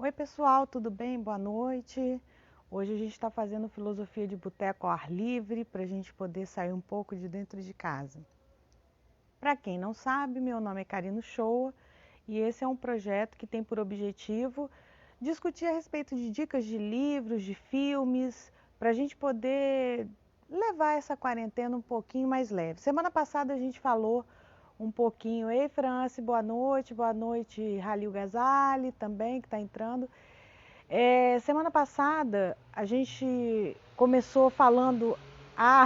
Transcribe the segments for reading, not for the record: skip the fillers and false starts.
Oi pessoal, tudo bem? Boa noite. Hoje a gente está fazendo filosofia de boteco ao ar livre para a gente poder sair um pouco de dentro de casa. Para quem não sabe, meu nome é Karina Shoa e esse é um projeto que tem por objetivo discutir a respeito de dicas de livros, de filmes, para a gente poder levar essa quarentena um pouquinho mais leve. Semana passada a gente falou um pouquinho. Ei, France, boa noite, Halil Ghazali também, que está entrando. Semana passada a gente começou falando,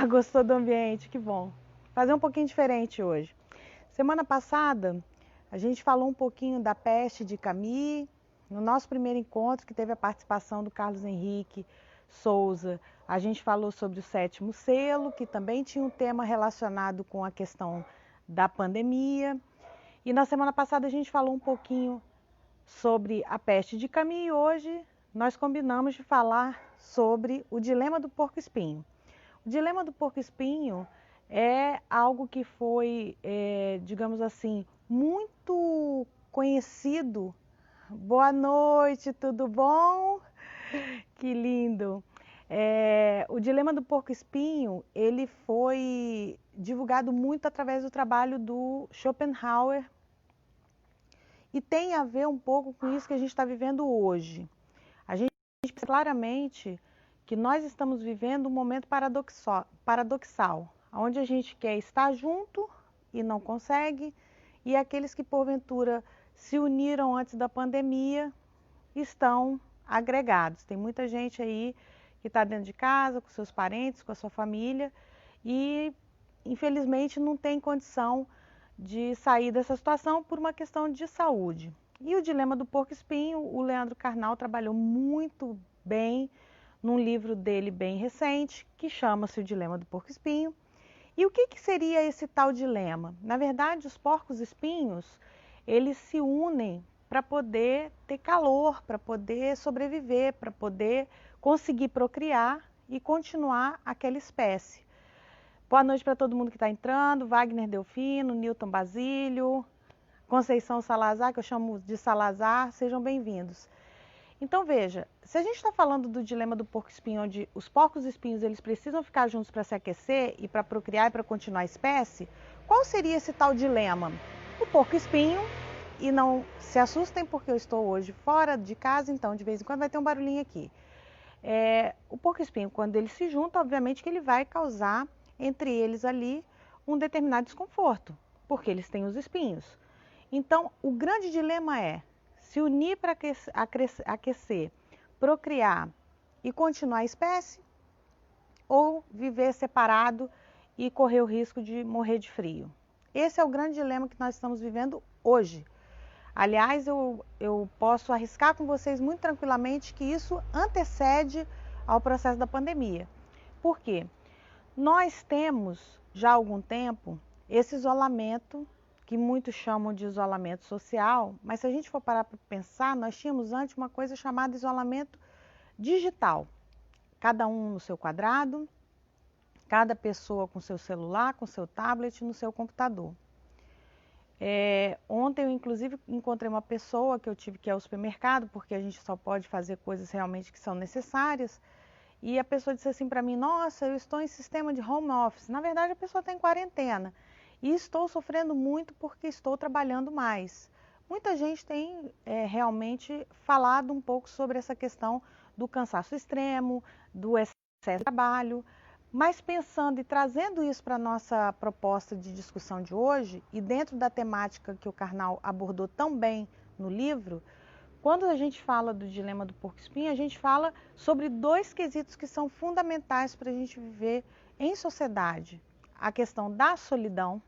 gostou do ambiente, que bom. Fazer um pouquinho diferente hoje. Semana passada a gente falou um pouquinho da peste de Camus, no nosso primeiro encontro, que teve a participação do Carlos Henrique Souza. A gente falou sobre o sétimo selo, que também tinha um tema relacionado com a questão da pandemia. E na semana passada a gente falou um pouquinho sobre a peste de Camus e hoje nós combinamos de falar sobre o dilema do porco-espinho. O dilema do porco-espinho é algo que foi, digamos assim, muito conhecido. Boa noite, tudo bom? Que lindo! O dilema do porco-espinho, ele foi divulgado muito através do trabalho do Schopenhauer e tem a ver um pouco com isso que a gente está vivendo hoje. A gente pensa claramente que nós estamos vivendo um momento paradoxal, onde a gente quer estar junto e não consegue, e aqueles que porventura se uniram antes da pandemia estão agregados. Tem muita gente aí que está dentro de casa, com seus parentes, com a sua família, e infelizmente não tem condição de sair dessa situação por uma questão de saúde. E o dilema do porco-espinho, o Leandro Carnal trabalhou muito bem num livro dele bem recente, que chama-se O Dilema do Porco-Espinho. E o que seria esse tal dilema? Na verdade, os porcos-espinhos, eles se unem para poder ter calor, para poder sobreviver, para poder conseguir procriar e continuar aquela espécie. Boa noite para todo mundo que está entrando, Wagner Delfino, Newton Basílio, Conceição Salazar, que eu chamo de Salazar, sejam bem-vindos. Então veja, se a gente está falando do dilema do porco-espinho, onde os porcos-espinhos eles precisam ficar juntos para se aquecer e para procriar e para continuar a espécie, qual seria esse tal dilema? O porco-espinho, e não se assustem porque eu estou hoje fora de casa, então de vez em quando vai ter um barulhinho aqui. O porco-espinho, quando ele se junta, obviamente que ele vai causar entre eles ali um determinado desconforto, porque eles têm os espinhos. Então, o grande dilema é se unir para aquecer, procriar e continuar a espécie, ou viver separado e correr o risco de morrer de frio. Esse é o grande dilema que nós estamos vivendo hoje. Aliás, eu posso arriscar com vocês muito tranquilamente que isso antecede ao processo da pandemia. Por quê? Nós temos já há algum tempo esse isolamento, que muitos chamam de isolamento social, mas se a gente for parar para pensar, nós tínhamos antes uma coisa chamada isolamento digital. Cada um no seu quadrado, cada pessoa com seu celular, com seu tablet, no seu computador. Ontem eu inclusive encontrei uma pessoa que eu tive que ir ao supermercado, porque a gente só pode fazer coisas realmente que são necessárias, e a pessoa disse assim para mim, nossa, eu estou em sistema de home office. Na verdade a pessoa está em quarentena, e estou sofrendo muito porque estou trabalhando mais. Muita gente tem realmente falado um pouco sobre essa questão do cansaço extremo, do excesso de trabalho, mas pensando e trazendo isso para a nossa proposta de discussão de hoje, e dentro da temática que o Karnal abordou tão bem no livro, quando a gente fala do dilema do porco-espinho, a gente fala sobre dois quesitos que são fundamentais para a gente viver em sociedade. A questão da solidão,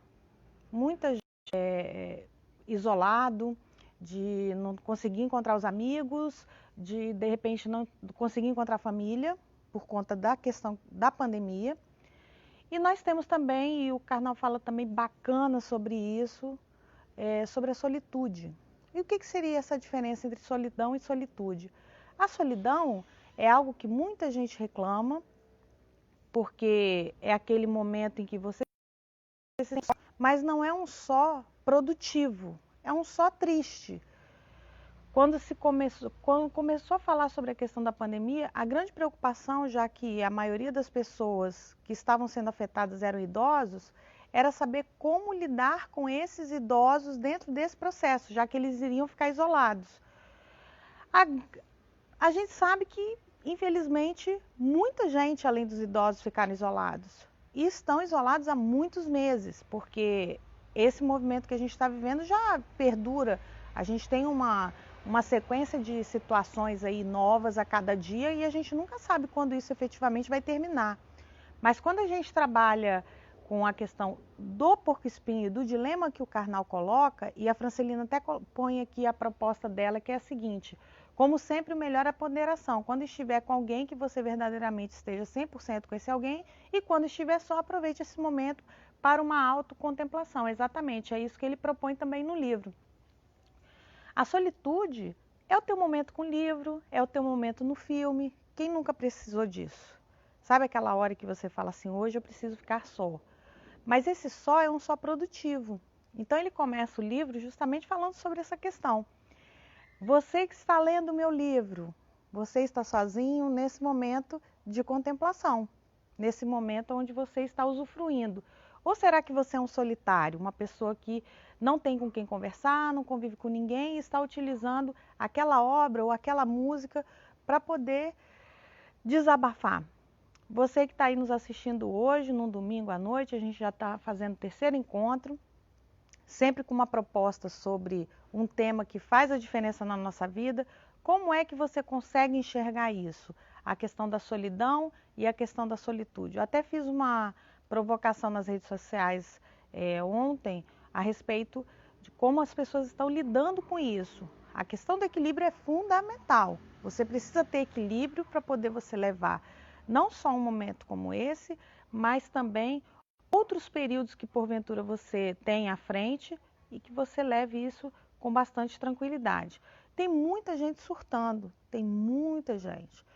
muita gente isolado, de não conseguir encontrar os amigos, de repente não conseguir encontrar a família, por conta da questão da pandemia. E nós temos também, e o Karnal fala também bacana sobre isso, sobre a solitude. E o que seria essa diferença entre solidão e solitude? A solidão é algo que muita gente reclama, porque é aquele momento em que você... Mas não é um só produtivo, é um só triste. quando começou a falar sobre a questão da pandemia, a grande preocupação, já que a maioria das pessoas que estavam sendo afetadas eram idosos, era saber como lidar com esses idosos dentro desse processo, já que eles iriam ficar isolados. A gente sabe que, infelizmente, muita gente, além dos idosos, ficaram isolados. E estão isolados há muitos meses, porque esse movimento que a gente está vivendo já perdura. A gente tem uma sequência de situações aí novas a cada dia e a gente nunca sabe quando isso efetivamente vai terminar. Mas quando a gente trabalha com a questão do porco-espinho, do dilema que o Karnal coloca, e a Francelina até põe aqui a proposta dela, que é a seguinte: como sempre, o melhor é a ponderação. Quando estiver com alguém, que você verdadeiramente esteja 100% com esse alguém, e quando estiver só, aproveite esse momento para uma autocontemplação. Exatamente, é isso que ele propõe também no livro. A solitude é o teu momento com o livro, é o teu momento no filme. Quem nunca precisou disso? Sabe aquela hora que você fala assim, hoje eu preciso ficar só? Mas esse só é um só produtivo. Então ele começa o livro justamente falando sobre essa questão. Você que está lendo o meu livro, você está sozinho nesse momento de contemplação, nesse momento onde você está usufruindo. Ou será que você é um solitário, uma pessoa que não tem com quem conversar, não convive com ninguém e está utilizando aquela obra ou aquela música para poder desabafar? Você que está aí nos assistindo hoje, num domingo à noite, a gente já está fazendo o terceiro encontro, sempre com uma proposta sobre um tema que faz a diferença na nossa vida. Como é que você consegue enxergar isso? A questão da solidão e a questão da solitude. Eu até fiz uma provocação nas redes sociais ontem a respeito de como as pessoas estão lidando com isso. A questão do equilíbrio é fundamental. Você precisa ter equilíbrio para poder você levar não só um momento como esse, mas também outros períodos que porventura você tem à frente e que você leve isso com bastante tranquilidade. Tem muita gente surtando, tem muita gente.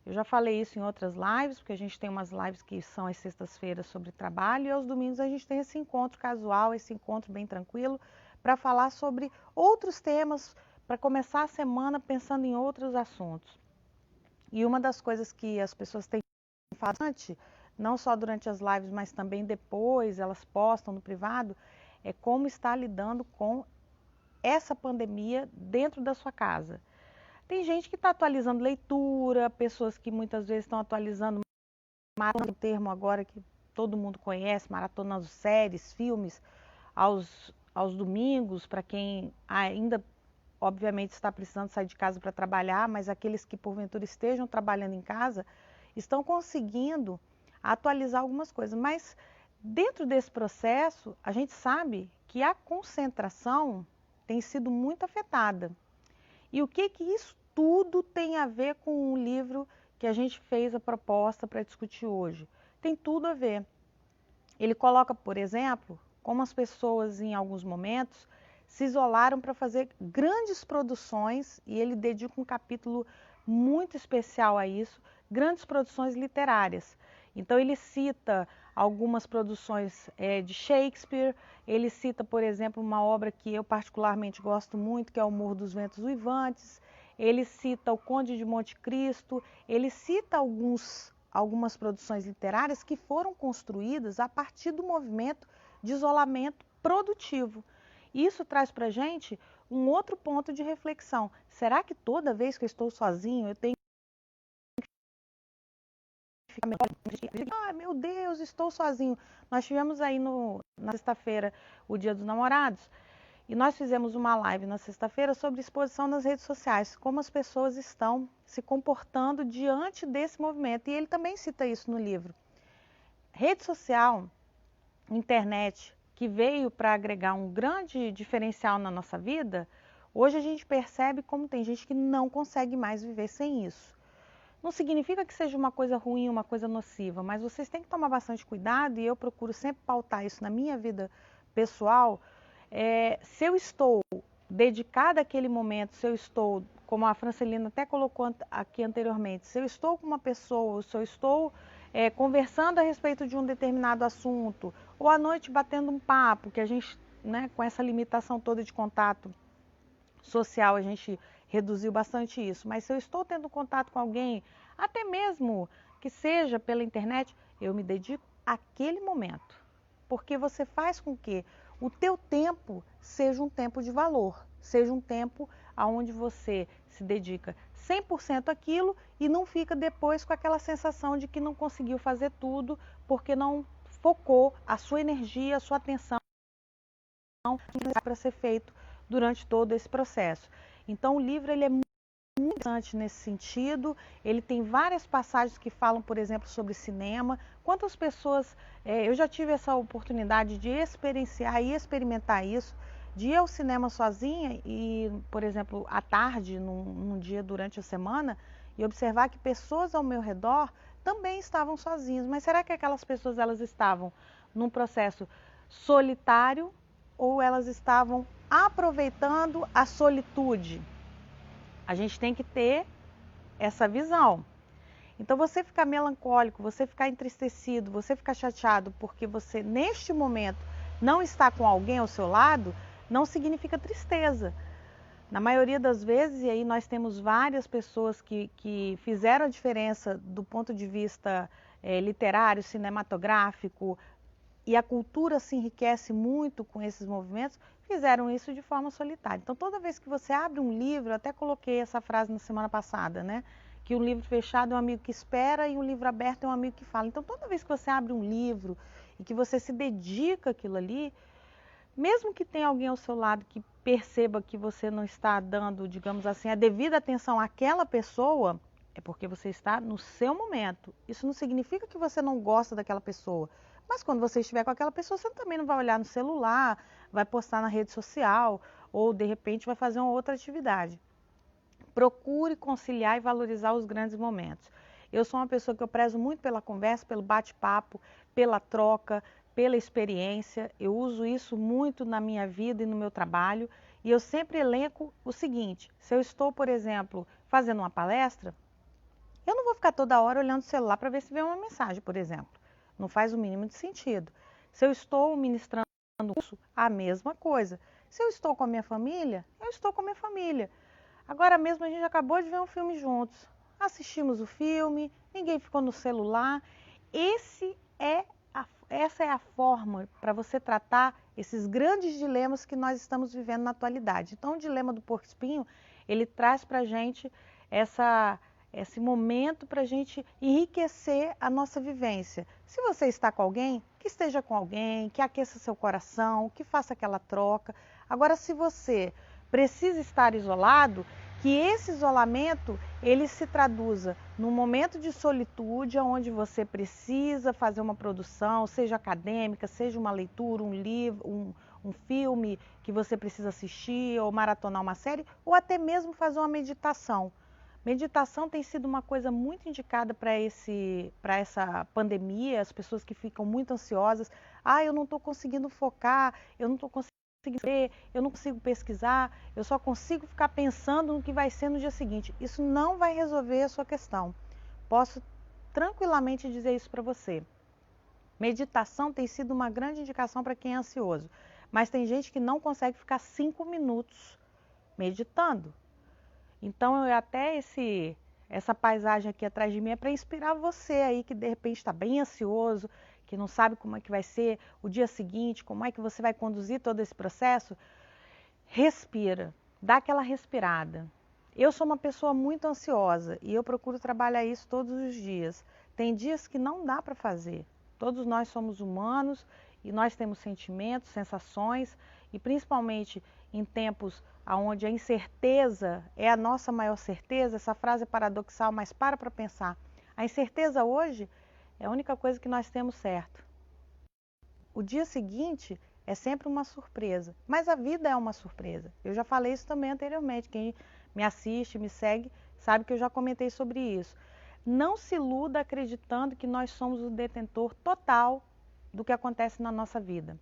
Eu já falei isso em outras lives, porque a gente tem umas lives que são às sextas-feiras sobre trabalho e aos domingos a gente tem esse encontro casual, esse encontro bem tranquilo, para falar sobre outros temas, para começar a semana pensando em outros assuntos. E uma das coisas que as pessoas têm falado bastante, não só durante as lives, mas também depois, elas postam no privado, é como está lidando com essa pandemia dentro da sua casa. Tem gente que está atualizando leitura, pessoas que muitas vezes estão atualizando maratona, um termo agora que todo mundo conhece, maratonando séries, filmes, aos domingos, para quem ainda, obviamente, está precisando sair de casa para trabalhar, mas aqueles que porventura estejam trabalhando em casa, estão conseguindo atualizar algumas coisas. Mas dentro desse processo, a gente sabe que a concentração tem sido muito afetada. E o que isso tudo tem a ver com o livro que a gente fez a proposta para discutir hoje? Tem tudo a ver. Ele coloca, por exemplo, como as pessoas em alguns momentos se isolaram para fazer grandes produções, e ele dedica um capítulo muito especial a isso, grandes produções literárias. Então ele cita algumas produções de Shakespeare, ele cita, por exemplo, uma obra que eu particularmente gosto muito, que é O Morro dos Ventos Uivantes, ele cita O Conde de Monte Cristo, ele cita algumas produções literárias que foram construídas a partir do movimento de isolamento produtivo. Isso traz para a gente um outro ponto de reflexão. Será que toda vez que eu estou sozinho eu tenho que ficar... Ah, meu Deus, estou sozinho. Nós tivemos aí na sexta-feira o Dia dos Namorados e nós fizemos uma live na sexta-feira sobre exposição nas redes sociais, como as pessoas estão se comportando diante desse movimento. E ele também cita isso no livro. Rede social, internet, que veio para agregar um grande diferencial na nossa vida, hoje a gente percebe como tem gente que não consegue mais viver sem isso. Não significa que seja uma coisa ruim, uma coisa nociva, mas vocês têm que tomar bastante cuidado, e eu procuro sempre pautar isso na minha vida pessoal. Se eu estou dedicada àquele momento, se eu estou, como a Francelina até colocou aqui anteriormente, se eu estou com uma pessoa, se eu estou conversando a respeito de um determinado assunto, ou à noite batendo um papo, que a gente, né, com essa limitação toda de contato social, a gente reduziu bastante isso. Mas se eu estou tendo contato com alguém, até mesmo que seja pela internet, eu me dedico àquele momento. Porque você faz com que o teu tempo seja um tempo de valor, seja um tempo onde você se dedica 100% àquilo e não fica depois com aquela sensação de que não conseguiu fazer tudo porque não focou a sua energia, a sua atenção para ser feito durante todo esse processo. Então o livro ele é muito interessante nesse sentido, ele tem várias passagens que falam, por exemplo, sobre cinema. Quantas pessoas, eu já tive essa oportunidade de experienciar e experimentar isso, de ir ao cinema sozinha e, por exemplo, à tarde, num dia durante a semana, e observar que pessoas ao meu redor também estavam sozinhas. Mas será que aquelas pessoas elas estavam num processo solitário ou elas estavam aproveitando a solitude? A gente tem que ter essa visão. Então você ficar melancólico, você ficar entristecido, você ficar chateado porque você neste momento não está com alguém ao seu lado, não significa tristeza. Na maioria das vezes, e aí nós temos várias pessoas que fizeram a diferença do ponto de vista literário, cinematográfico, e a cultura se enriquece muito com esses movimentos, fizeram isso de forma solitária. Então, toda vez que você abre um livro, eu até coloquei essa frase na semana passada, né? Que um livro fechado é um amigo que espera e um livro aberto é um amigo que fala. Então, toda vez que você abre um livro e que você se dedica àquilo ali, mesmo que tenha alguém ao seu lado que perceba que você não está dando, digamos assim, a devida atenção àquela pessoa, é porque você está no seu momento. Isso não significa que você não gosta daquela pessoa. Mas quando você estiver com aquela pessoa, você também não vai olhar no celular, vai postar na rede social ou de repente vai fazer uma outra atividade. Procure conciliar e valorizar os grandes momentos. Eu sou uma pessoa que eu prezo muito pela conversa, pelo bate-papo, pela troca, pela experiência. Eu uso isso muito na minha vida e no meu trabalho. E eu sempre elenco o seguinte: se eu estou, por exemplo, fazendo uma palestra, eu não vou ficar toda hora olhando o celular para ver se vem uma mensagem, por exemplo. Não faz o mínimo de sentido. Se eu estou ministrando um curso, a mesma coisa. Se eu estou com a minha família, eu estou com a minha família. Agora mesmo a gente acabou de ver um filme juntos. Assistimos o filme, ninguém ficou no celular. Essa é a forma para você tratar esses grandes dilemas que nós estamos vivendo na atualidade. Então, o dilema do porco-espinho, ele traz para a gente esse momento para a gente enriquecer a nossa vivência. Se você está com alguém, que esteja com alguém, que aqueça seu coração, que faça aquela troca. Agora, se você precisa estar isolado, que esse isolamento ele se traduza num momento de solitude, onde você precisa fazer uma produção, seja acadêmica, seja uma leitura, um livro, um filme que você precisa assistir, ou maratonar uma série, ou até mesmo fazer uma meditação. Meditação tem sido uma coisa muito indicada para essa pandemia, as pessoas que ficam muito ansiosas. Eu não estou conseguindo focar, eu não estou conseguindo ler, eu não consigo pesquisar, eu só consigo ficar pensando no que vai ser no dia seguinte. Isso não vai resolver a sua questão. Posso tranquilamente dizer isso para você. Meditação tem sido uma grande indicação para quem é ansioso, mas tem gente que não consegue ficar 5 minutos meditando. Então, até essa paisagem aqui atrás de mim é para inspirar você aí que de repente está bem ansioso, que não sabe como é que vai ser o dia seguinte, como é que você vai conduzir todo esse processo. Respira, dá aquela respirada. Eu sou uma pessoa muito ansiosa e eu procuro trabalhar isso todos os dias. Tem dias que não dá para fazer. Todos nós somos humanos e nós temos sentimentos, sensações e principalmente em tempos onde a incerteza é a nossa maior certeza. Essa frase é paradoxal, mas para pensar. A incerteza hoje é a única coisa que nós temos certo. O dia seguinte é sempre uma surpresa, mas a vida é uma surpresa. Eu já falei isso também anteriormente. Quem me assiste, me segue, sabe que eu já comentei sobre isso. Não se iluda acreditando que nós somos o detentor total do que acontece na nossa vida.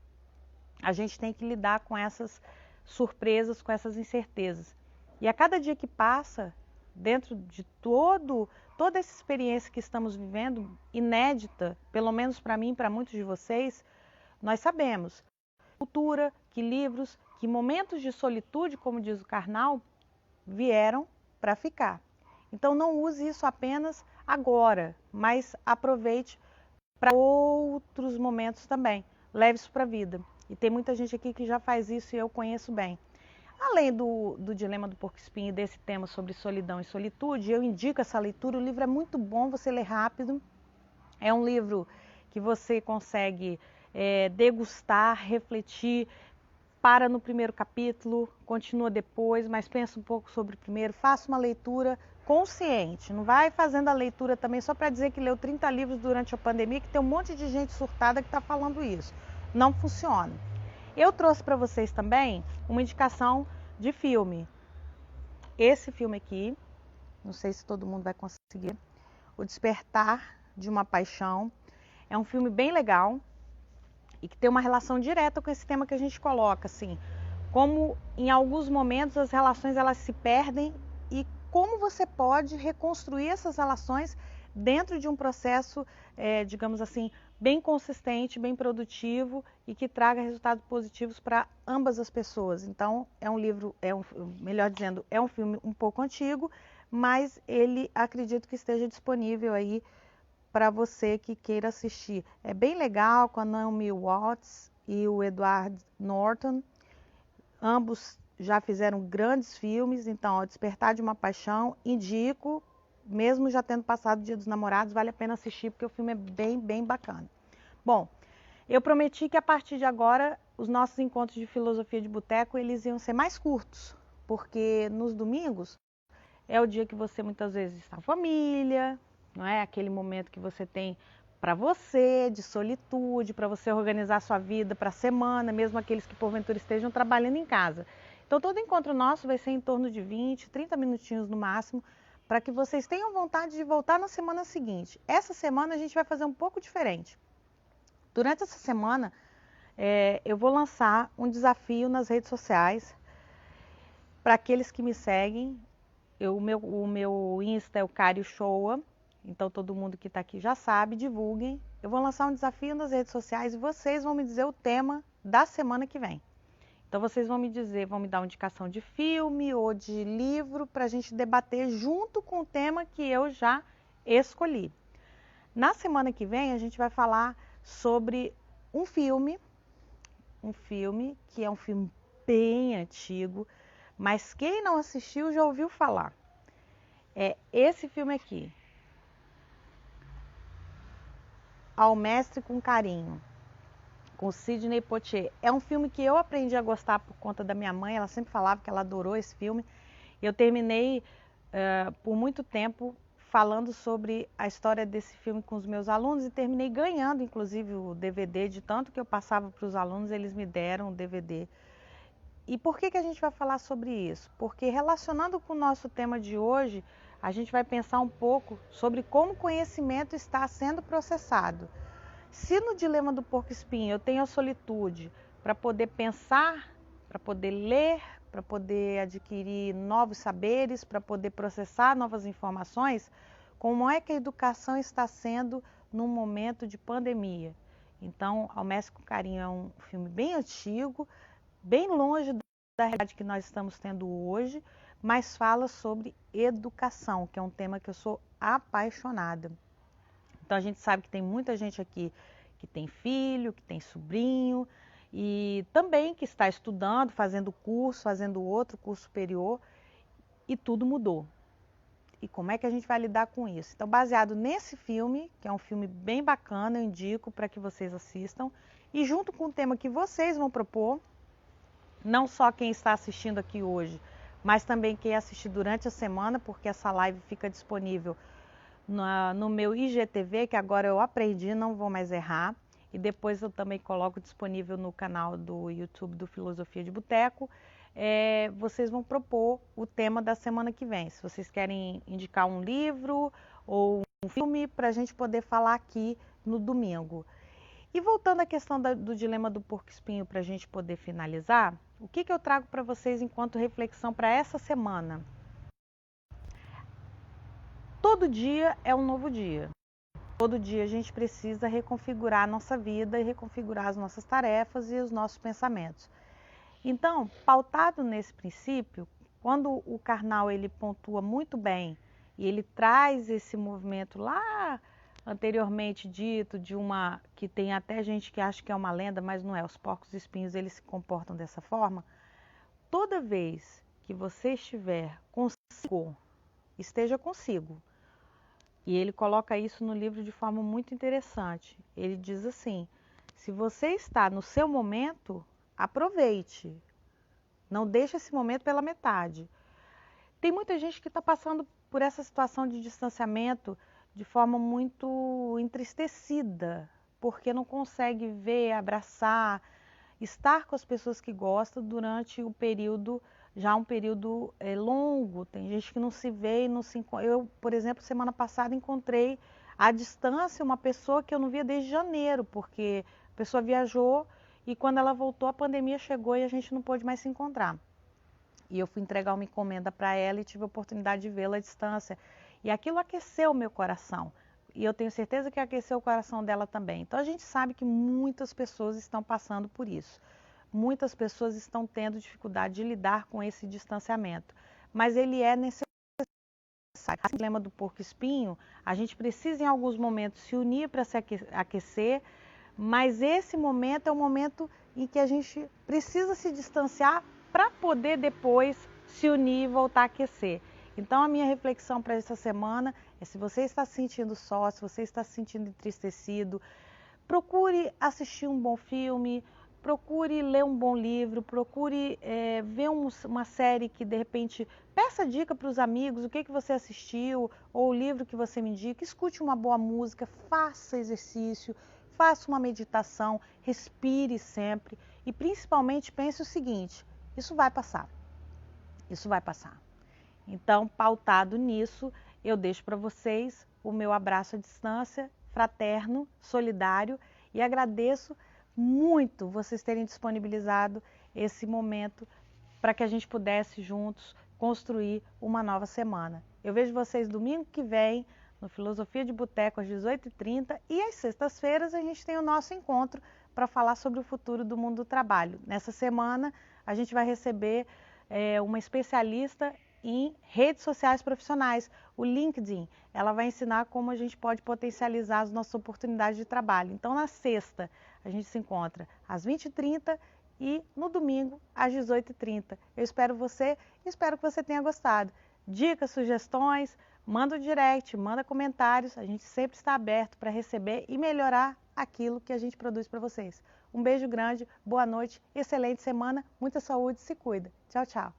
A gente tem que lidar com essas surpresas, com essas incertezas. E a cada dia que passa, dentro de toda essa experiência que estamos vivendo, inédita, pelo menos para mim e para muitos de vocês, nós sabemos que cultura, que livros, que momentos de solitude, como diz o Karnal, vieram para ficar. Então não use isso apenas agora, mas aproveite para outros momentos também. Leve isso para a vida. E tem muita gente aqui que já faz isso e eu conheço bem. Além do Dilema do Porco-Espinho e desse tema sobre solidão e solitude, eu indico essa leitura. O livro é muito bom, você lê rápido. É um livro que você consegue degustar, refletir, para no primeiro capítulo, continua depois, mas pensa um pouco sobre o primeiro, faça uma leitura consciente, não vai fazendo a leitura também só para dizer que leu 30 livros durante a pandemia, que tem um monte de gente surtada que está falando isso. Não funciona. Eu trouxe para vocês também uma indicação de filme. Esse filme aqui, não sei se todo mundo vai conseguir, O Despertar de uma Paixão. É um filme bem legal e que tem uma relação direta com esse tema que a gente coloca, assim, como em alguns momentos as relações elas se perdem e como você pode reconstruir essas relações dentro de um processo, digamos assim, bem consistente, bem produtivo e que traga resultados positivos para ambas as pessoas. Então, é um livro, melhor dizendo, é um filme um pouco antigo, mas ele acredito que esteja disponível aí para você que queira assistir. É bem legal com a Naomi Watts e o Edward Norton. Ambos já fizeram grandes filmes, então, Despertar de uma Paixão, indico, mesmo já tendo passado o Dia dos Namorados, vale a pena assistir, porque o filme é bem, bem bacana. Bom, eu prometi que a partir de agora, os nossos encontros de filosofia de boteco, eles iam ser mais curtos, porque nos domingos é o dia que você muitas vezes está em família, não é? Aquele momento que você tem para você, de solitude, para você organizar sua vida para a semana, mesmo aqueles que porventura estejam trabalhando em casa. Então todo encontro nosso vai ser em torno de 20, 30 minutinhos no máximo, para que vocês tenham vontade de voltar na semana seguinte. Essa semana a gente vai fazer um pouco diferente. Durante essa semana, eu vou lançar um desafio nas redes sociais para aqueles que me seguem. O meu Insta é o Cário Showa, então todo mundo que está aqui já sabe, divulguem. Eu vou lançar um desafio nas redes sociais e vocês vão me dizer o tema da semana que vem. Então vocês vão me dizer, vão me dar uma indicação de filme ou de livro para a gente debater junto com o tema que eu já escolhi. Na semana que vem a gente vai falar sobre um filme que é um filme bem antigo, mas quem não assistiu já ouviu falar. É esse filme aqui, Ao Mestre com Carinho, com Sidney Poitier. É um filme que eu aprendi a gostar por conta da minha mãe, ela sempre falava que ela adorou esse filme. Eu terminei por muito tempo falando sobre a história desse filme com os meus alunos e terminei ganhando, inclusive, o DVD, de tanto que eu passava para os alunos, eles me deram o DVD. E por que a gente vai falar sobre isso? Porque relacionando com o nosso tema de hoje, a gente vai pensar um pouco sobre como o conhecimento está sendo processado. Se no Dilema do Porco-Espinho eu tenho a solitude para poder pensar, para poder ler, para poder adquirir novos saberes, para poder processar novas informações, como é que a educação está sendo num momento de pandemia? Então, Ao Mestre com Carinho é um filme bem antigo, bem longe da realidade que nós estamos tendo hoje, mas fala sobre educação, que é um tema que eu sou apaixonada. Então a gente sabe que tem muita gente aqui que tem filho, que tem sobrinho e também que está estudando, fazendo curso, fazendo outro curso superior e tudo mudou. E como é que a gente vai lidar com isso? Então, baseado nesse filme, que é um filme bem bacana, eu indico para que vocês assistam, e junto com o tema que vocês vão propor, não só quem está assistindo aqui hoje, mas também quem assistir durante a semana, porque essa live fica disponível no meu IGTV, que agora eu aprendi, não vou mais errar. E depois eu também coloco disponível no canal do YouTube do Filosofia de Boteco. Vocês vão propor o tema da semana que vem. Se vocês querem indicar um livro ou um filme para a gente poder falar aqui no domingo. E voltando à questão do Dilema do Porco-Espinho para a gente poder finalizar, o que eu trago para vocês enquanto reflexão para essa semana? Todo dia é um novo dia. Todo dia a gente precisa reconfigurar a nossa vida e reconfigurar as nossas tarefas e os nossos pensamentos. Então, pautado nesse princípio, Quando o Karnal ele pontua muito bem e ele traz esse movimento lá anteriormente dito, de uma que tem até gente que acha que é uma lenda, mas não é, os porcos espinhos eles se comportam dessa forma. Toda vez que você estiver consigo, esteja consigo. E ele coloca isso no livro de forma muito interessante. Ele diz assim: se você está no seu momento, aproveite. Não deixe esse momento pela metade. Tem muita gente que está passando por essa situação de distanciamento de forma muito entristecida, porque não consegue ver, abraçar, estar com as pessoas que gosta durante o período, já um período longo. Tem gente que não se vê e não se encontra. Eu, por exemplo, semana passada encontrei à distância uma pessoa que eu não via desde janeiro, porque a pessoa viajou e quando ela voltou a pandemia chegou e a gente não pôde mais se encontrar. E eu fui entregar uma encomenda para ela e tive a oportunidade de vê-la à distância. E aquilo aqueceu o meu coração. E eu tenho certeza que aqueceu o coração dela também. Então a gente sabe que muitas pessoas estão passando por isso. Muitas pessoas estão tendo dificuldade de lidar com esse distanciamento. Mas ele é necessário. O problema do porco-espinho, a gente precisa em alguns momentos se unir para se aquecer, mas esse momento é o momento em que a gente precisa se distanciar para poder depois se unir e voltar a aquecer. Então a minha reflexão para essa semana é: se você está se sentindo só, se você está se sentindo entristecido, procure assistir um bom filme, procure ler um bom livro, procure ver uma série que de repente peça dica para os amigos, o que você assistiu, ou o livro que você me indica, escute uma boa música, faça exercício, faça uma meditação, respire sempre e principalmente pense o seguinte: isso vai passar, isso vai passar. Então, pautado nisso, eu deixo para vocês o meu abraço à distância, fraterno, solidário, e agradeço muito vocês terem disponibilizado esse momento para que a gente pudesse juntos construir uma nova semana. Eu vejo vocês domingo que vem no Filosofia de Boteco às 18h30 e às sextas-feiras a gente tem o nosso encontro para falar sobre o futuro do mundo do trabalho. Nessa semana a gente vai receber uma especialista em redes sociais profissionais, o LinkedIn. Ela vai ensinar como a gente pode potencializar as nossas oportunidades de trabalho. Então, na sexta, a gente se encontra às 20h30 e no domingo, às 18h30. Eu espero você e espero que você tenha gostado. Dicas, sugestões, manda um direct, manda comentários. A gente sempre está aberto para receber e melhorar aquilo que a gente produz para vocês. Um beijo grande, boa noite, excelente semana, muita saúde, se cuida. Tchau, tchau.